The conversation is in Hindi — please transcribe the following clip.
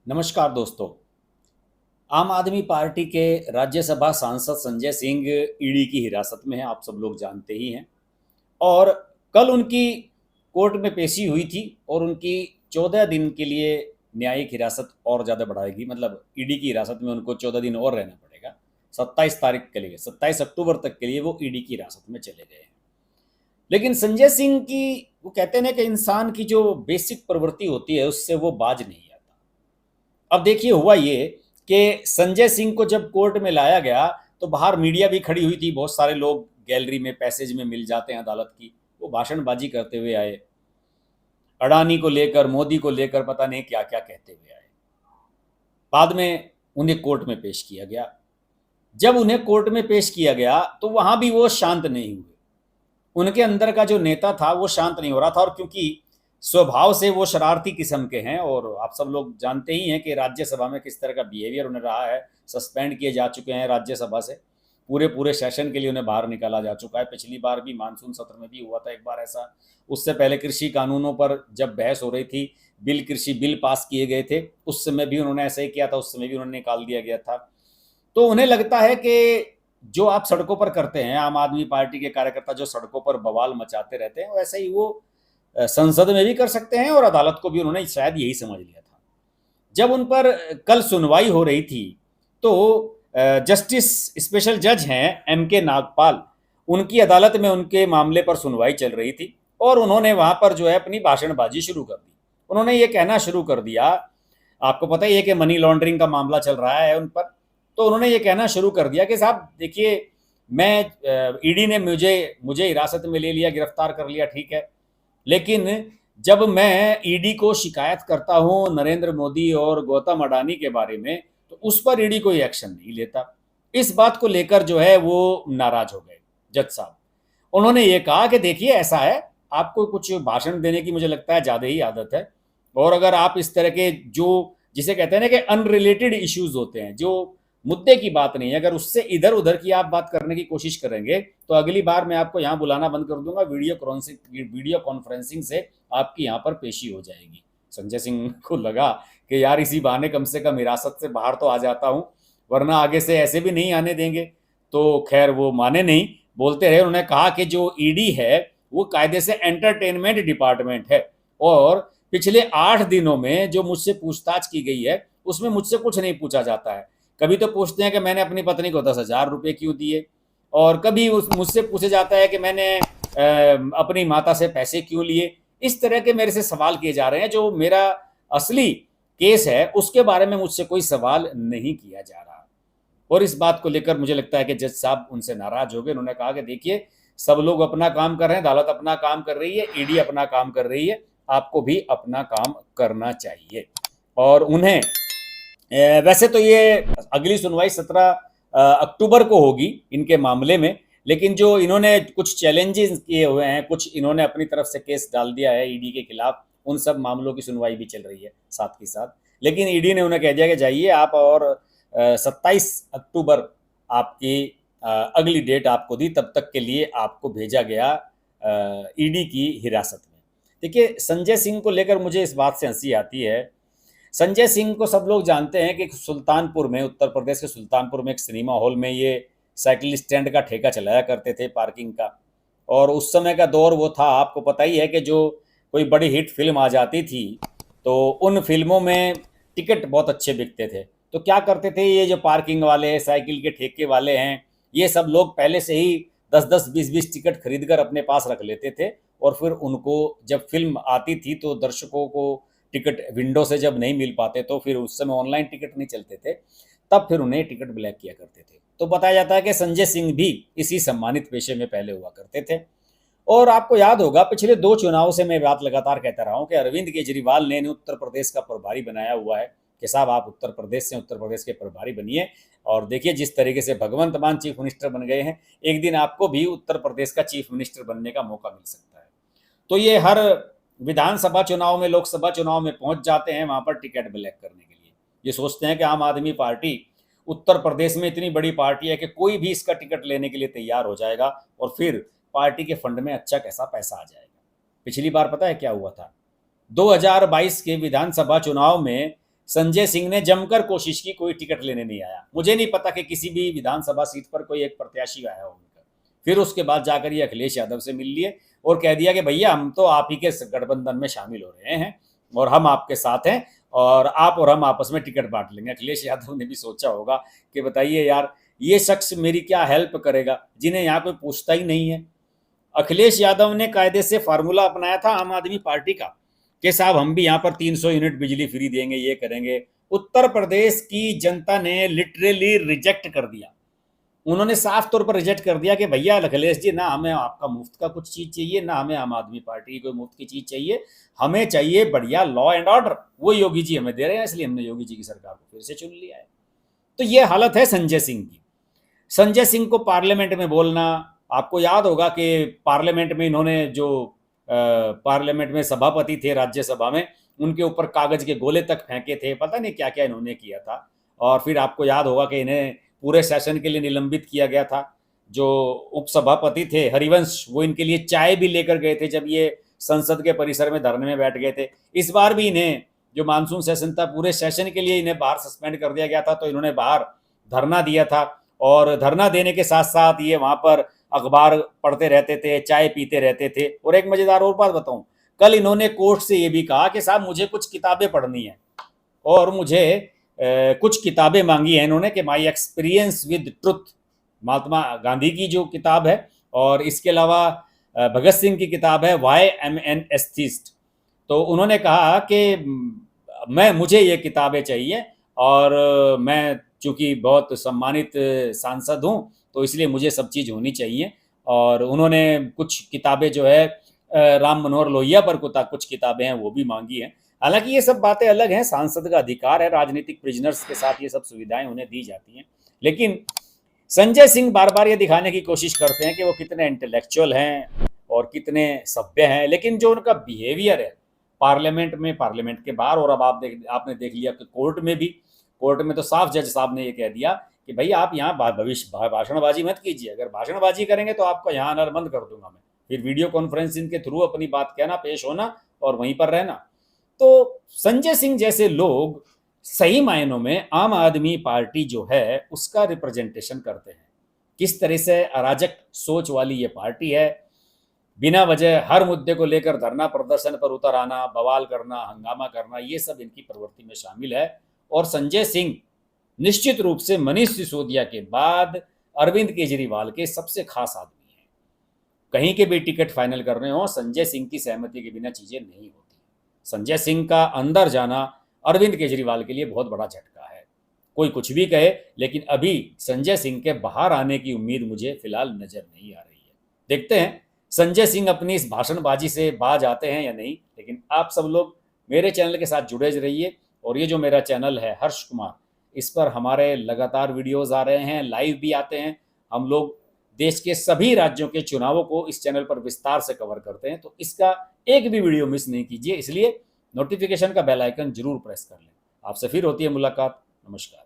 नमस्कार दोस्तों। आम आदमी पार्टी के राज्यसभा सांसद संजय सिंह ईडी की हिरासत में हैं, आप सब लोग जानते ही हैं। और कल उनकी कोर्ट में पेशी हुई थी और उनकी 14 दिन के लिए न्यायिक हिरासत और ज़्यादा बढ़ाएगी, मतलब ईडी की हिरासत में उनको 14 दिन और रहना पड़ेगा। 27 तारीख के लिए, 27 अक्टूबर तक के लिए वो ईडी की हिरासत में चले गए हैं। लेकिन संजय सिंह की, वो कहते हैं ना कि इंसान की जो बेसिक प्रवृत्ति होती है उससे वो बाज नहीं आता। अब देखिए हुआ ये कि संजय सिंह को जब कोर्ट में लाया गया तो बाहर मीडिया भी खड़ी हुई थी, बहुत सारे लोग गैलरी में पैसेज में मिल जाते हैं अदालत की। वो भाषणबाजी करते हुए आए, अडानी को लेकर, मोदी को लेकर पता नहीं क्या क्या कहते हुए आए। बाद में उन्हें कोर्ट में पेश किया गया। जब उन्हें कोर्ट में पेश किया गया तो वहां भी वो शांत नहीं हुए। उनके अंदर का जो नेता था वो शांत नहीं हो रहा था, और क्योंकि स्वभाव से वो शरारती किस्म के हैं और आप सब लोग जानते ही हैं कि राज्यसभा में किस तरह का बिहेवियर उन्हें रहा है। सस्पेंड किए जा चुके हैं राज्यसभा से, पूरे पूरे सेशन के लिए उन्हें बाहर निकाला जा चुका है। पिछली बार भी मानसून सत्र में भी हुआ था एक बार ऐसा। उससे पहले कृषि कानूनों पर जब बहस हो रही थी, कृषि बिल पास किए गए थे, उस समय भी उन्होंने ऐसा ही किया था, उस समय भी उन्होंने निकाल दिया गया था। तो उन्हें लगता है कि जो आप सड़कों पर करते हैं, आम आदमी पार्टी के कार्यकर्ता जो सड़कों पर बवाल मचाते रहते हैं, वैसे ही वो संसद में भी कर सकते हैं और अदालत को भी उन्होंने शायद यही समझ लिया था। जब उन पर कल सुनवाई हो रही थी तो जस्टिस स्पेशल जज हैं M.K. नागपाल, उनकी अदालत में उनके मामले पर सुनवाई चल रही थी और उन्होंने वहां पर जो है अपनी भाषणबाजी शुरू कर दी। उन्होंने ये कहना शुरू कर दिया, आपको पता ही है कि मनी लॉन्ड्रिंग का मामला चल रहा है उन पर। तो उन्होंने ये कहना शुरू कर दिया कि साहब देखिए, मैं ईडी ने मुझे मुझे हिरासत में ले लिया, गिरफ्तार कर लिया, ठीक है, लेकिन जब मैं ईडी को शिकायत करता हूं नरेंद्र मोदी और गौतम अडानी के बारे में तो उस पर ईडी कोई एक्शन नहीं लेता। इस बात को लेकर जो है वो नाराज हो गए जज साहब। उन्होंने ये कहा कि देखिए ऐसा है, आपको कुछ भाषण देने की मुझे लगता है ज़्यादा ही आदत है, और अगर आप इस तरह के जो जिसे कहते हैं ना कि अनरिलेटेड इश्यूज होते हैं, जो मुद्दे की बात नहीं है, अगर उससे इधर उधर की आप बात करने की कोशिश करेंगे तो अगली बार मैं आपको यहाँ बुलाना बंद कर दूंगा, वीडियो कॉन्फ्रेंसिंग से आपकी यहाँ पर पेशी हो जाएगी। संजय सिंह को लगा कि यार इसी बहाने कम से कम हिरासत से बाहर तो आ जाता हूँ, वरना आगे से ऐसे भी नहीं आने देंगे। तो खैर वो माने नहीं, बोलते रहे। उन्होंने कहा कि जो ईडी है वो कायदे से एंटरटेनमेंट डिपार्टमेंट है, और पिछले 8 दिनों में जो मुझसे पूछताछ की गई है उसमें मुझसे कुछ नहीं पूछा जाता है। कभी तो पूछते हैं कि मैंने अपनी पत्नी को 10,000 रुपये क्यों दिए, और कभी उस मुझसे पूछे जाता है कि मैंने अपनी माता से पैसे क्यों लिए। इस तरह के मेरे से सवाल किए जा रहे हैं, जो मेरा असली केस है उसके बारे में मुझसे कोई सवाल नहीं किया जा रहा। और इस बात को लेकर मुझे लगता है कि जज साहब उनसे नाराज हो गए। उन्होंने कहा कि देखिए, सब लोग अपना काम कर रहे हैं, अदालत अपना काम कर रही है, ईडी अपना काम कर रही है, आपको भी अपना काम करना चाहिए। और उन्हें वैसे तो ये अगली सुनवाई 17 अक्टूबर को होगी इनके मामले में, लेकिन जो इन्होंने कुछ चैलेंजेस किए हुए हैं, कुछ इन्होंने अपनी तरफ से केस डाल दिया है ईडी के खिलाफ, उन सब मामलों की सुनवाई भी चल रही है साथ के साथ। लेकिन ईडी ने उन्हें कह दिया कि जाइए आप, और 27 अक्टूबर आपकी अगली डेट आपको दी, तब तक के लिए आपको भेजा गया ईडी की हिरासत में। देखिए, संजय सिंह को लेकर मुझे इस बात से हंसी आती है। संजय सिंह को सब लोग जानते हैं कि सुल्तानपुर में, उत्तर प्रदेश के सुल्तानपुर में एक सिनेमा हॉल में ये साइकिल स्टैंड का ठेका चलाया करते थे, पार्किंग का। और उस समय का दौर वो था, आपको पता ही है कि जो कोई बड़ी हिट फिल्म आ जाती थी तो उन फिल्मों में टिकट बहुत अच्छे बिकते थे। तो क्या करते थे ये जो पार्किंग वाले, साइकिल के ठेके वाले हैं, ये सब लोग पहले से ही 10-10, 20-20 टिकट खरीद कर अपने पास रख लेते थे, और फिर उनको जब फिल्म आती थी तो दर्शकों को टिकट विंडो से जब नहीं मिल पाते, तो फिर उस समय ऑनलाइन टिकट नहीं चलते थे, तब फिर उन्हें टिकट ब्लैक किया करते थे। तो बताया जाता है कि संजय सिंह भी इसी सम्मानित पेशे में पहले हुआ करते थे। और आपको याद होगा, पिछले 2 चुनाव से मैं बात लगातार कहता रहा हूं कि अरविंद केजरीवाल ने उत्तर प्रदेश का प्रभारी बनाया हुआ है कि साहब आप उत्तर प्रदेश से, उत्तर प्रदेश के प्रभारी बनिए, और देखिए जिस तरीके से भगवंत मान चीफ मिनिस्टर बन गए हैं, एक दिन आपको भी उत्तर प्रदेश का चीफ मिनिस्टर बनने का मौका मिल सकता है। तो ये हर विधानसभा चुनाव में, लोकसभा चुनाव में पहुंच जाते हैं वहां पर टिकट ब्लैक करने के लिए। ये सोचते हैं कि आम आदमी पार्टी उत्तर प्रदेश में इतनी बड़ी पार्टी है कि कोई भी इसका टिकट लेने के लिए तैयार हो जाएगा, और फिर पार्टी के फंड में अच्छा कैसा पैसा आ जाएगा। पिछली बार पता है क्या हुआ था? 2022 के विधानसभा चुनाव में संजय सिंह ने जमकर कोशिश की, कोई टिकट लेने नहीं आया। मुझे नहीं पता कि किसी भी विधानसभा सीट पर कोई एक प्रत्याशी आया हो उनका। फिर उसके बाद जाकर ये अखिलेश यादव से मिल लिए और कह दिया कि भैया हम तो आप ही के गठबंधन में शामिल हो रहे हैं और हम आपके साथ हैं और आप और हम आपस में टिकट बांट लेंगे। अखिलेश यादव ने भी सोचा होगा कि बताइए यार, ये शख्स मेरी क्या हेल्प करेगा, जिन्हें यहाँ कोई पूछता ही नहीं है। अखिलेश यादव ने कायदे से फार्मूला अपनाया था आम आदमी पार्टी का कि साहब हम भी यहाँ पर 300 यूनिट बिजली फ्री देंगे, ये करेंगे। उत्तर प्रदेश की जनता ने लिटरली रिजेक्ट कर दिया। उन्होंने साफ तौर पर रिजेक्ट कर दिया कि भैया अखिलेश जी, ना हमें आपका मुफ्त का कुछ चीज़ चाहिए, ना हमें आम आदमी पार्टी की कोई मुफ्त की चीज़ चाहिए, हमें चाहिए बढ़िया लॉ एंड ऑर्डर। वो योगी जी हमें दे रहे हैं, इसलिए हमने योगी जी की सरकार को फिर से चुन लिया है। तो ये हालत है संजय सिंह की। संजय सिंह को पार्लियामेंट में बोलना, आपको याद होगा कि पार्लियामेंट में इन्होंने जो पार्लियामेंट में सभापति थे राज्यसभा में, उनके ऊपर कागज के गोले तक फेंके थे, पता नहीं क्या क्या इन्होंने किया था। और फिर आपको याद होगा कि इन्हें पूरे सेशन के लिए निलंबित किया गया था। जो उपसभापति थे हरिवंश, वो इनके लिए चाय भी लेकर गए थे जब ये संसद के परिसर में धरने में बैठ गए थे। इस बार भी इन्हें, जो मानसून सेशन था, पूरे सेशन के लिए इन्हें बाहर सस्पेंड कर दिया गया था, तो इन्होंने बाहर धरना दिया था। और धरना देने के साथ साथ ये वहाँ पर अखबार पढ़ते रहते थे, चाय पीते रहते थे। और एक मज़ेदार और बात बताऊं, कल इन्होंने कोर्ट से ये भी कहा कि साहब मुझे कुछ किताबें पढ़नी है और मुझे कुछ किताबें मांगी हैं इन्होंने कि my experience with truth, Mahatma Gandhi की जो किताब है, और इसके अलावा भगत सिंह की किताब है वाई एम एन एस्थीस्ट। तो उन्होंने कहा कि मुझे ये किताबें चाहिए और मैं चूँकि बहुत सम्मानित सांसद हूँ तो इसलिए मुझे सब चीज़ होनी चाहिए। और उन्होंने कुछ किताबें जो है राम मनोहर लोहिया पर कुछ किताबें हैं वो भी मांगी हैं। हालांकि ये सब बातें अलग हैं, सांसद का अधिकार है, राजनीतिक प्रिजनर्स के साथ ये सब सुविधाएं उन्हें दी जाती हैं। लेकिन संजय सिंह बार बार ये दिखाने की कोशिश करते हैं कि वो कितने इंटेलेक्चुअल हैं और कितने सभ्य हैं, लेकिन जो उनका बिहेवियर है पार्लियामेंट में, पार्लियामेंट के बाहर, और अब आपने देख लिया कि कोर्ट में तो साफ जज साहब ने ये कह दिया कि भाई आप यहाँ भविष्य भाषणबाजी मत कीजिए, अगर भाषणबाजी करेंगे तो आपका यहाँ आना बंद कर दूंगा मैं। फिर वीडियो कॉन्फ्रेंसिंग के थ्रू अपनी बात कहना, पेश होना और वहीं पर रहना। तो संजय सिंह जैसे लोग सही मायनों में आम आदमी पार्टी जो है उसका रिप्रेजेंटेशन करते हैं। किस तरह से अराजक सोच वाली ये पार्टी है, बिना वजह हर मुद्दे को लेकर धरना प्रदर्शन पर उतर आना, बवाल करना, हंगामा करना, ये सब इनकी प्रवृत्ति में शामिल है। और संजय सिंह निश्चित रूप से मनीष सिसोदिया के बाद अरविंद केजरीवाल के सबसे खास आदमी हैं। कहीं के भी टिकट फाइनल करने हो, संजय सिंह की सहमति के बिना चीज़ें नहीं होती। संजय सिंह का अंदर जाना अरविंद केजरीवाल के लिए बहुत बड़ा झटका है। कोई कुछ भी कहे, लेकिन अभी संजय सिंह के बाहर आने की उम्मीद मुझे फिलहाल नजर नहीं आ रही है। देखते हैं संजय सिंह अपनी इस भाषणबाजी से बाज आते हैं या नहीं। लेकिन आप सब लोग मेरे चैनल के साथ जुड़े रहिए, और ये जो मेरा चैनल है हर्ष कुमार, इस पर हमारे लगातार वीडियोस आ रहे हैं, लाइव भी आते हैं। हम लोग देश के सभी राज्यों के चुनावों को इस चैनल पर विस्तार से कवर करते हैं, तो इसका एक भी वीडियो मिस नहीं कीजिए। इसलिए नोटिफिकेशन का बेल आइकन जरूर प्रेस कर लें। आपसे फिर होती है मुलाकात। नमस्कार।